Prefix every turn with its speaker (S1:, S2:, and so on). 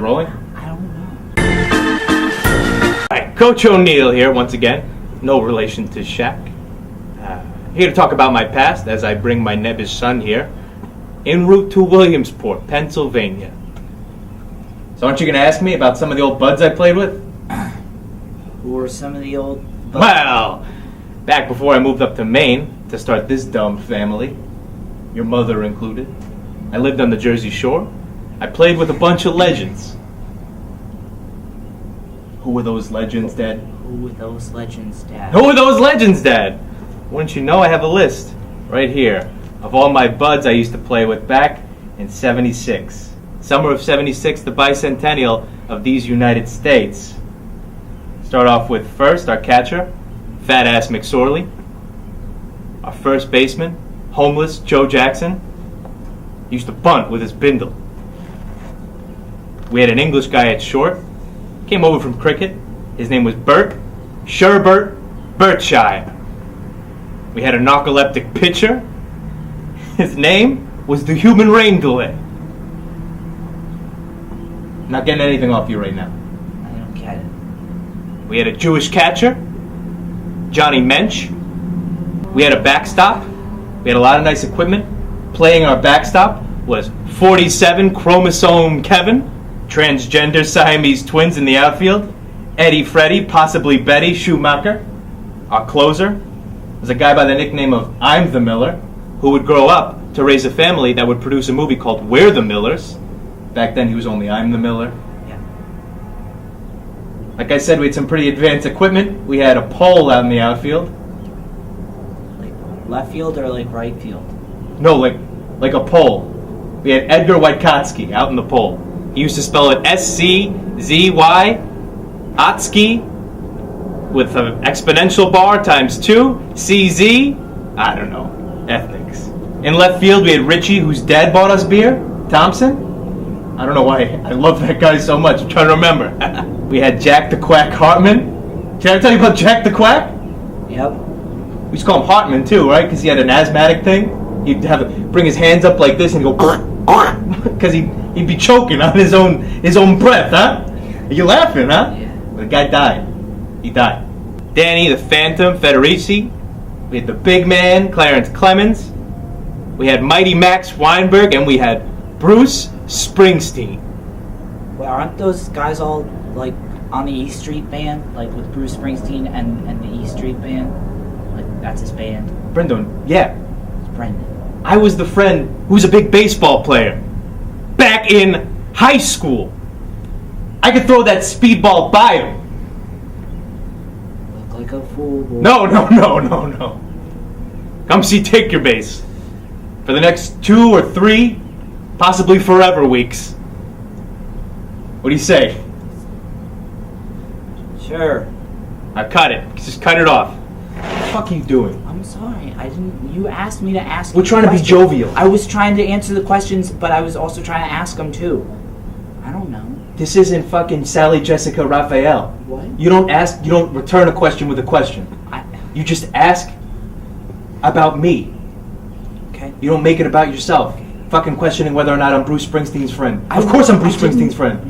S1: rolling?
S2: I don't know.
S1: Alright, Coach O'Neill here once again. No relation to Shaq. Here to talk about my past as I bring my nebbish son here. En route to Williamsport, Pennsylvania. So aren't you going to ask me about some of the old buds I played with?
S2: Who were some of the old...
S1: Well, back before I moved up to Maine to start this dumb family, your mother included, I lived on the Jersey Shore. I played with a bunch of legends. Who were those legends, Dad?
S2: Who were those legends, Dad?
S1: Who are those legends, Dad? Wouldn't you know, I have a list right here of all my buds I used to play with back in 76. Summer of 76, the bicentennial of these United States. Start off with first, our catcher, Fat Ass McSorley. Our first baseman, homeless Joe Jackson. He used to bunt with his bindle. We had an English guy at short. Came over from cricket. His name was Bert Sherbert Berkshire. We had a narcoleptic pitcher. His name was the Human Rain Delay. Not getting anything off you right now.
S2: I don't get it.
S1: We had a Jewish catcher, Johnny Mensch. We had a backstop. We had a lot of nice equipment. Playing our backstop was 47 chromosome Kevin, transgender Siamese twins in the outfield, Eddie Freddy, possibly Betty Schumacher. Our closer was a guy by the nickname of I'm the Miller, who would grow up to raise a family that would produce a movie called We're the Millers. Back then he was only I'm the Miller.
S2: Yeah.
S1: Like I said, we had some pretty advanced equipment. We had a pole out in the outfield.
S2: Like left field or like right field?
S1: No, like a pole. We had Edgar Wykotsky out in the pole. He used to spell it S-C-Z-Y, Otsky, with an exponential bar times 2, C-Z, I don't know, ethnics. In left field, we had Richie, whose dad bought us beer, Thompson. I don't know why I love that guy so much. I'm trying to remember. We had Jack the Quack Hartman. Can I tell you about Jack the Quack?
S2: Yep.
S1: We used to call him Hartman too, right? Because he had an asthmatic thing. He'd have to bring his hands up like this and go, because he'd be choking on his own breath, huh? You laughing, huh?
S2: Yeah.
S1: The guy died. He died. Danny the Phantom Federici. We had the big man, Clarence Clemens. We had Mighty Max Weinberg, and we had Bruce Springsteen.
S2: Well, aren't those guys all like on the E Street Band, like with Bruce Springsteen and the E Street Band? Like that's his band.
S1: Brendan, yeah.
S2: It's Brendan.
S1: I was the friend who was a big baseball player. Back in high school. I could throw that speedball by him.
S2: Look like a fool.
S1: No. Come see Take Your Base. For the next 2 or 3, possibly forever weeks. What do you say?
S2: Sure.
S1: I cut it. Just cut it off. What the fuck are you doing?
S2: I'm sorry. I didn't. You asked me to ask.
S1: We're trying to be jovial.
S2: I was trying to answer the questions, but I was also trying to ask them too. I don't know.
S1: This isn't fucking Sally Jessica Raphael.
S2: What?
S1: You don't return a question with a question. You just ask about me.
S2: Okay.
S1: You don't make it about yourself. Fucking questioning whether or not I'm Bruce Springsteen's friend. Of course I'm Bruce Springsteen's friend.